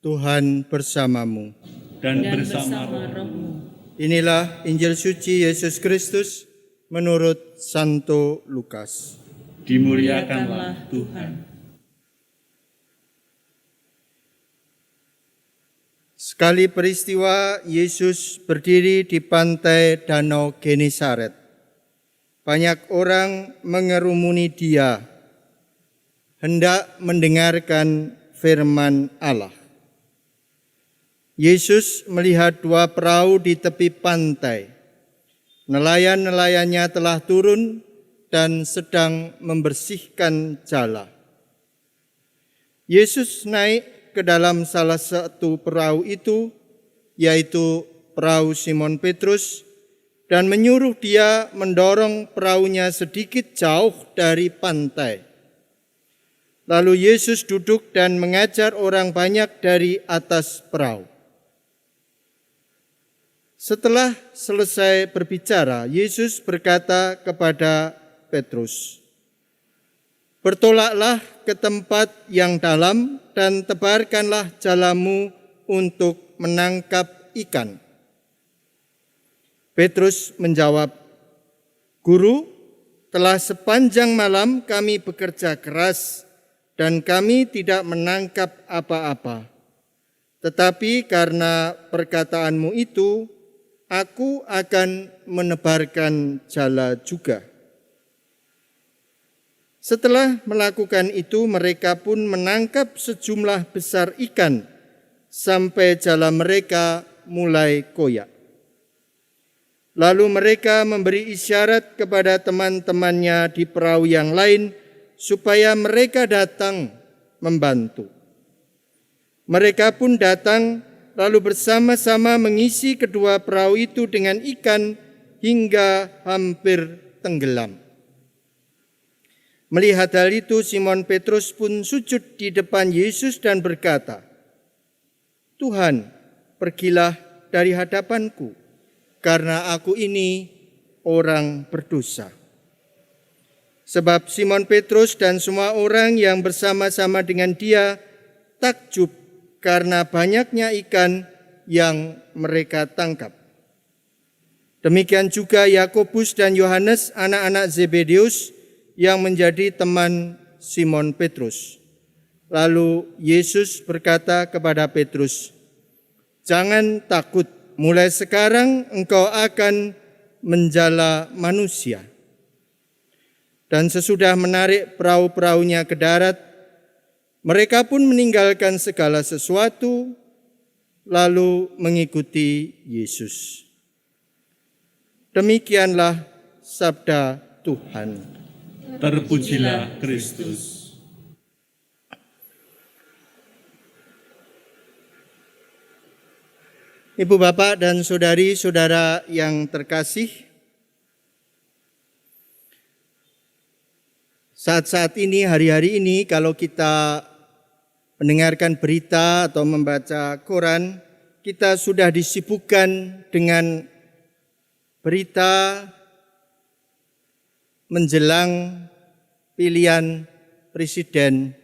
Tuhan bersamamu. Dan bersama rohmu. Inilah Injil suci Yesus Kristus menurut Santo Lukas. Dimuliakanlah Tuhan. Sekali peristiwa, Yesus berdiri di pantai Danau Genesaret. Banyak orang mengerumuni Dia, hendak mendengarkan firman Allah. Yesus melihat dua perahu di tepi pantai. Nelayan-nelayannya telah turun dan sedang membersihkan jala. Yesus naik ke dalam salah satu perahu itu, yaitu perahu Simon Petrus, dan menyuruh dia mendorong perahunya sedikit jauh dari pantai. Lalu Yesus duduk dan mengajar orang banyak dari atas perahu. Setelah selesai berbicara, Yesus berkata kepada Petrus, "Bertolaklah ke tempat yang dalam dan tebarkanlah jalamu untuk menangkap ikan." Petrus menjawab, "Guru, telah sepanjang malam kami bekerja keras dan kami tidak menangkap apa-apa. Tetapi karena perkataanmu itu, aku akan menebarkan jala juga." Setelah melakukan itu, mereka pun menangkap sejumlah besar ikan sampai jala mereka mulai koyak. Lalu mereka memberi isyarat kepada teman-temannya di perahu yang lain supaya mereka datang membantu. Mereka pun datang, lalu bersama-sama mengisi kedua perahu itu dengan ikan hingga hampir tenggelam. Melihat hal itu, Simon Petrus pun sujud di depan Yesus dan berkata, "Tuhan, pergilah dari hadapanku, karena aku ini orang berdosa." Sebab Simon Petrus dan semua orang yang bersama-sama dengan dia takjub karena banyaknya ikan yang mereka tangkap. Demikian juga Yakobus dan Yohanes, anak-anak Zebedeus, yang menjadi teman Simon Petrus. Lalu Yesus berkata kepada Petrus, "Jangan takut, mulai sekarang engkau akan menjala manusia." Dan sesudah menarik perahu-perahunya ke darat, mereka pun meninggalkan segala sesuatu, lalu mengikuti Yesus. Demikianlah sabda Tuhan. Terpujilah Kristus. Ibu, bapak, dan saudari-saudara yang terkasih, saat-saat ini, hari-hari ini, kalau kita mendengarkan berita atau membaca koran, kita sudah disibukkan dengan berita menjelang pilihan presiden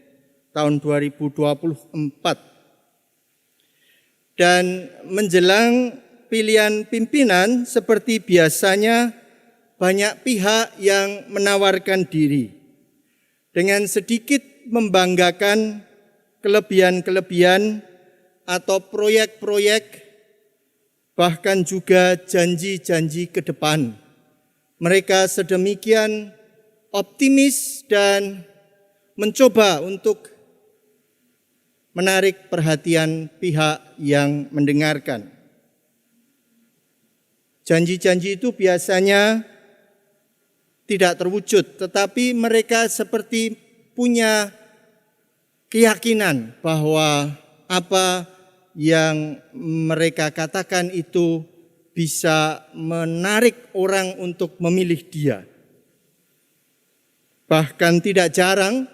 tahun 2024. Dan menjelang pilihan pimpinan, seperti biasanya banyak pihak yang menawarkan diri dengan sedikit membanggakan kelebihan-kelebihan atau proyek-proyek, bahkan juga janji-janji ke depan. Mereka sedemikian optimis dan mencoba untuk menarik perhatian pihak yang mendengarkan. Janji-janji itu biasanya tidak terwujud, tetapi mereka seperti punya keyakinan bahwa apa yang mereka katakan itu bisa menarik orang untuk memilih dia. Bahkan tidak jarang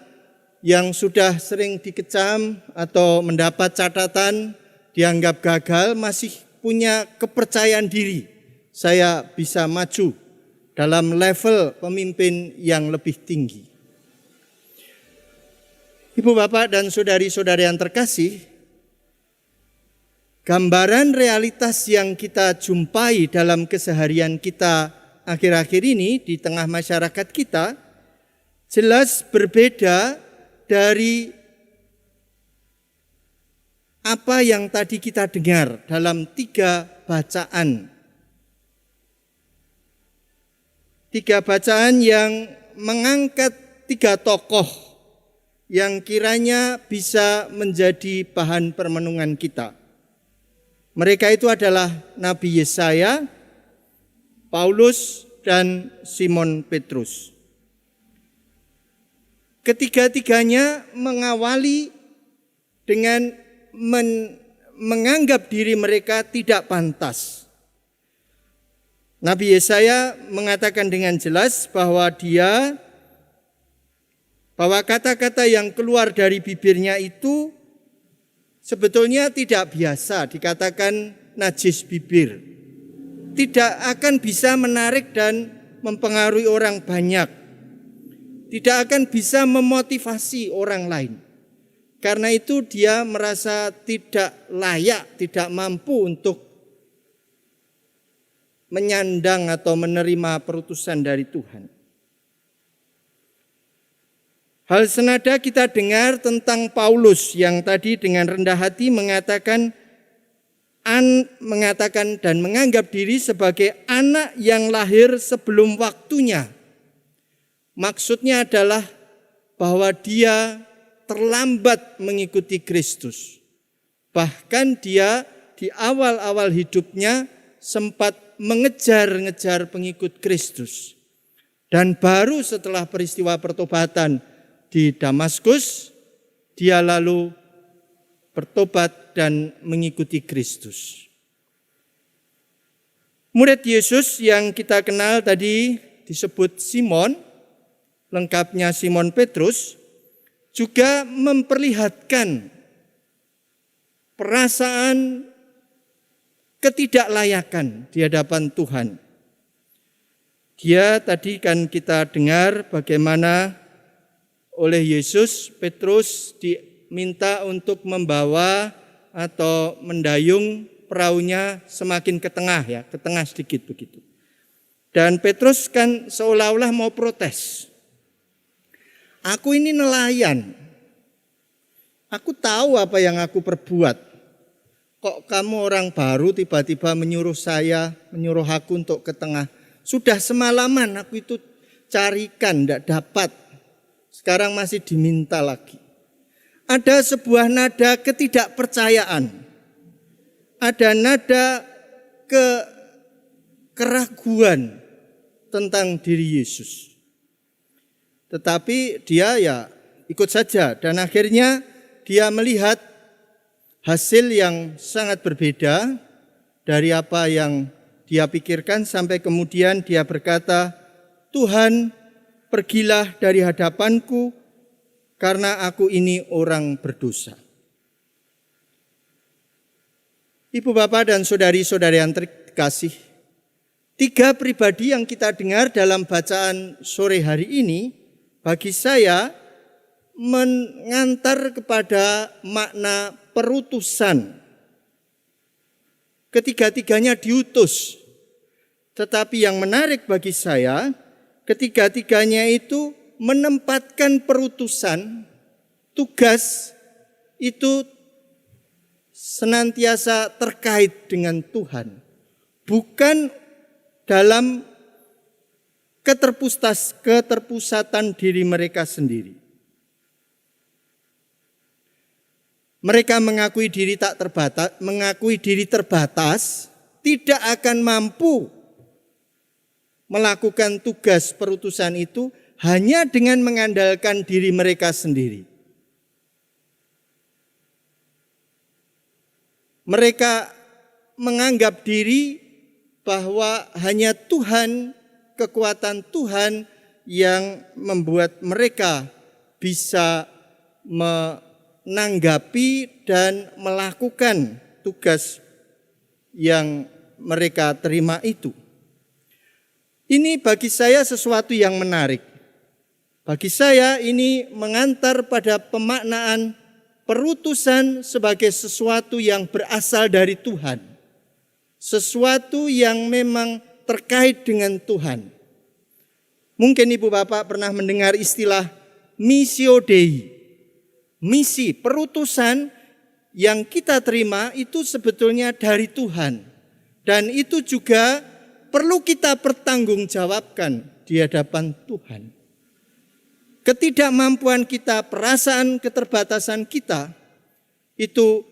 yang sudah sering dikecam atau mendapat catatan dianggap gagal masih punya kepercayaan diri. Saya bisa maju dalam level pemimpin yang lebih tinggi. Ibu, bapak, dan saudari-saudari yang terkasih, gambaran realitas yang kita jumpai dalam keseharian kita akhir-akhir ini di tengah masyarakat kita jelas berbeda dari apa yang tadi kita dengar dalam 3 bacaan. 3 bacaan yang mengangkat 3 tokoh yang kiranya bisa menjadi bahan permenungan kita. Mereka itu adalah Nabi Yesaya, Paulus, dan Simon Petrus. Ketiga-tiganya mengawali dengan menganggap diri mereka tidak pantas. Nabi Yesaya mengatakan dengan jelas bahwa kata-kata yang keluar dari bibirnya itu sebetulnya tidak biasa, dikatakan najis bibir. Tidak akan bisa menarik dan mempengaruhi orang banyak. Tidak akan bisa memotivasi orang lain. Karena itu dia merasa tidak layak, tidak mampu untuk menyandang atau menerima perutusan dari Tuhan. Hal senada kita dengar tentang Paulus yang tadi dengan rendah hati mengatakan dan menganggap diri sebagai anak yang lahir sebelum waktunya. Maksudnya adalah bahwa dia terlambat mengikuti Kristus. Bahkan dia di awal-awal hidupnya sempat mengejar-ngejar pengikut Kristus. Dan baru setelah peristiwa pertobatan di Damaskus, dia lalu bertobat dan mengikuti Kristus. Murid Yesus yang kita kenal tadi disebut Simon, lengkapnya Simon Petrus, juga memperlihatkan perasaan ketidaklayakan di hadapan Tuhan. Dia tadi kan kita dengar bagaimana oleh Yesus, Petrus diminta untuk membawa atau mendayung perahunya semakin ke tengah sedikit begitu. Dan Petrus kan seolah-olah mau protes. Aku ini nelayan. Aku tahu apa yang aku perbuat. Kok kamu orang baru tiba-tiba menyuruh aku untuk ke tengah. Sudah semalaman aku itu carikan, tidak dapat. Sekarang masih diminta lagi. Ada sebuah nada ketidakpercayaan. Ada nada keraguan tentang diri Yesus. Tetapi dia ya ikut saja. Dan akhirnya dia melihat hasil yang sangat berbeda dari apa yang dia pikirkan. Sampai kemudian dia berkata, Tuhan, pergilah dari hadapanku karena aku ini orang berdosa. Ibu bapak dan saudari-saudari yang terkasih, 3 pribadi yang kita dengar dalam bacaan sore hari ini bagi saya mengantar kepada makna perutusan. Ketiga-tiganya diutus. Tetapi yang menarik bagi saya, ketiga-tiganya itu menempatkan perutusan, tugas itu senantiasa terkait dengan Tuhan. Bukan dalam keterpusatan diri mereka sendiri. Mereka mengakui diri terbatas, tidak akan mampu melakukan tugas perutusan itu hanya dengan mengandalkan diri mereka sendiri. Mereka menganggap diri bahwa hanya Tuhan, kekuatan Tuhan yang membuat mereka bisa menanggapi dan melakukan tugas yang mereka terima itu. Ini bagi saya sesuatu yang menarik. Bagi saya ini mengantar pada pemaknaan perutusan sebagai sesuatu yang berasal dari Tuhan. Sesuatu yang memang terkait dengan Tuhan. Mungkin Ibu Bapak pernah mendengar istilah missio Dei. Misi, perutusan yang kita terima itu sebetulnya dari Tuhan. Dan itu juga perlu kita pertanggungjawabkan di hadapan Tuhan. Ketidakmampuan kita, perasaan keterbatasan kita, itu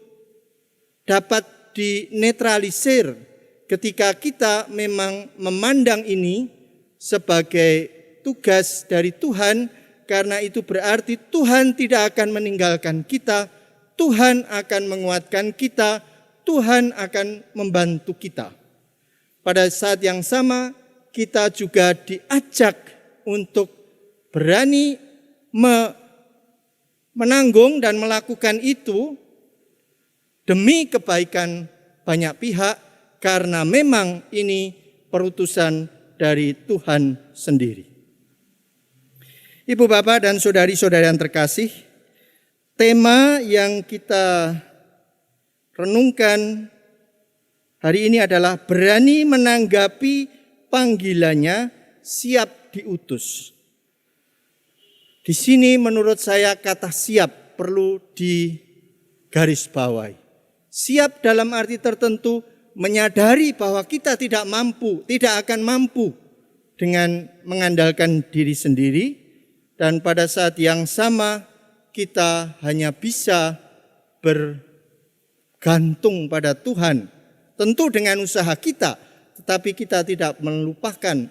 dapat dinetralisir ketika kita memang memandang ini sebagai tugas dari Tuhan, karena itu berarti Tuhan tidak akan meninggalkan kita, Tuhan akan menguatkan kita, Tuhan akan membantu kita. Pada saat yang sama, kita juga diajak untuk berani menanggung dan melakukan itu demi kebaikan banyak pihak, karena memang ini perutusan dari Tuhan sendiri. Ibu Bapak dan saudari-saudari yang terkasih, tema yang kita renungkan hari ini adalah berani menanggapi panggilannya, siap diutus. Di sini menurut saya kata siap perlu digarisbawahi. Siap dalam arti tertentu, menyadari bahwa kita tidak akan mampu dengan mengandalkan diri sendiri, dan pada saat yang sama kita hanya bisa bergantung pada Tuhan. Tentu dengan usaha kita, tetapi kita tidak melupakan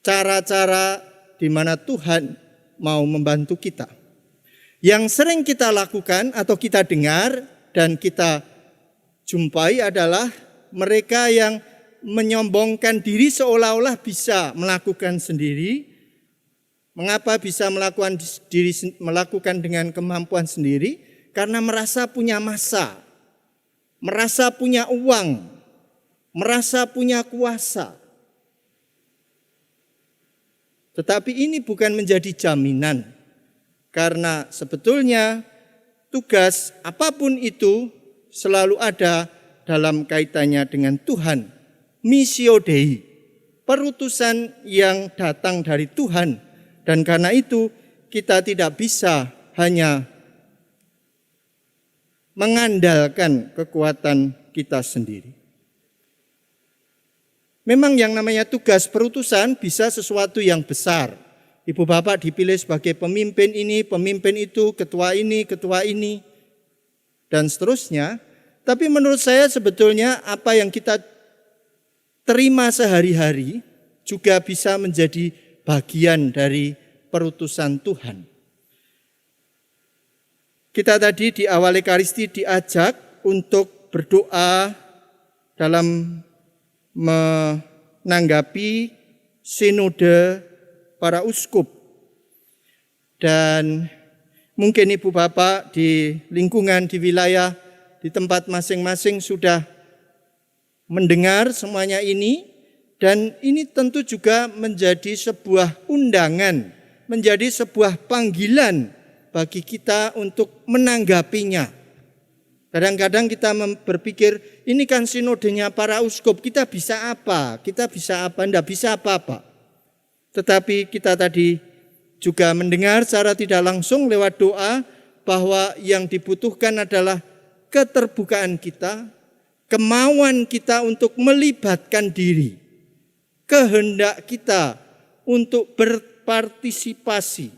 cara-cara di mana Tuhan mau membantu kita. Yang sering kita lakukan atau kita dengar dan kita jumpai adalah mereka yang menyombongkan diri seolah-olah bisa melakukan sendiri. Mengapa bisa melakukan dengan kemampuan sendiri? Karena merasa punya massa, merasa punya uang, merasa punya kuasa. Tetapi ini bukan menjadi jaminan, karena sebetulnya tugas apapun itu selalu ada dalam kaitannya dengan Tuhan. Missio Dei, perutusan yang datang dari Tuhan. Dan karena itu kita tidak bisa hanya mengandalkan kekuatan kita sendiri. Memang yang namanya tugas perutusan bisa sesuatu yang besar. Ibu Bapak dipilih sebagai pemimpin ini, pemimpin itu, ketua ini, dan seterusnya. Tapi menurut saya sebetulnya apa yang kita terima sehari-hari juga bisa menjadi bagian dari perutusan Tuhan. Kita tadi di awal Ekaristi diajak untuk berdoa dalam menanggapi sinode para uskup. Dan mungkin Ibu Bapak di lingkungan, di wilayah, di tempat masing-masing sudah mendengar semuanya ini. Dan ini tentu juga menjadi sebuah undangan, menjadi sebuah panggilan bagi kita untuk menanggapinya. Kadang-kadang kita berpikir, ini kan sinodenya para uskup, kita bisa apa? Enggak bisa apa-apa. Tetapi kita tadi juga mendengar secara tidak langsung lewat doa bahwa yang dibutuhkan adalah keterbukaan kita, kemauan kita untuk melibatkan diri, kehendak kita untuk berpartisipasi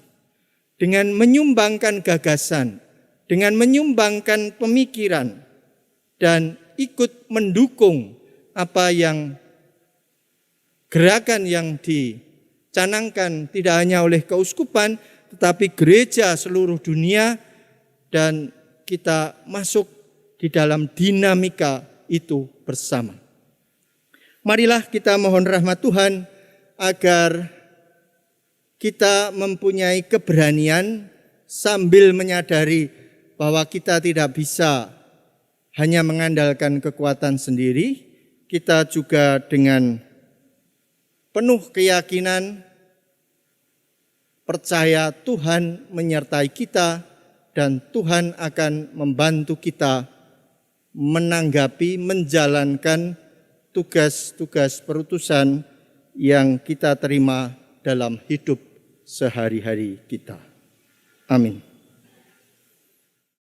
dengan menyumbangkan gagasan, dengan menyumbangkan pemikiran, dan ikut mendukung apa yang gerakan yang dicanangkan tidak hanya oleh keuskupan, tetapi gereja seluruh dunia, dan kita masuk di dalam dinamika itu bersama. Marilah kita mohon rahmat Tuhan agar kita mempunyai keberanian sambil menyadari bahwa kita tidak bisa hanya mengandalkan kekuatan sendiri, kita juga dengan penuh keyakinan percaya Tuhan menyertai kita dan Tuhan akan membantu kita menanggapi, menjalankan tugas-tugas perutusan yang kita terima dalam hidup sehari-hari kita. Amin.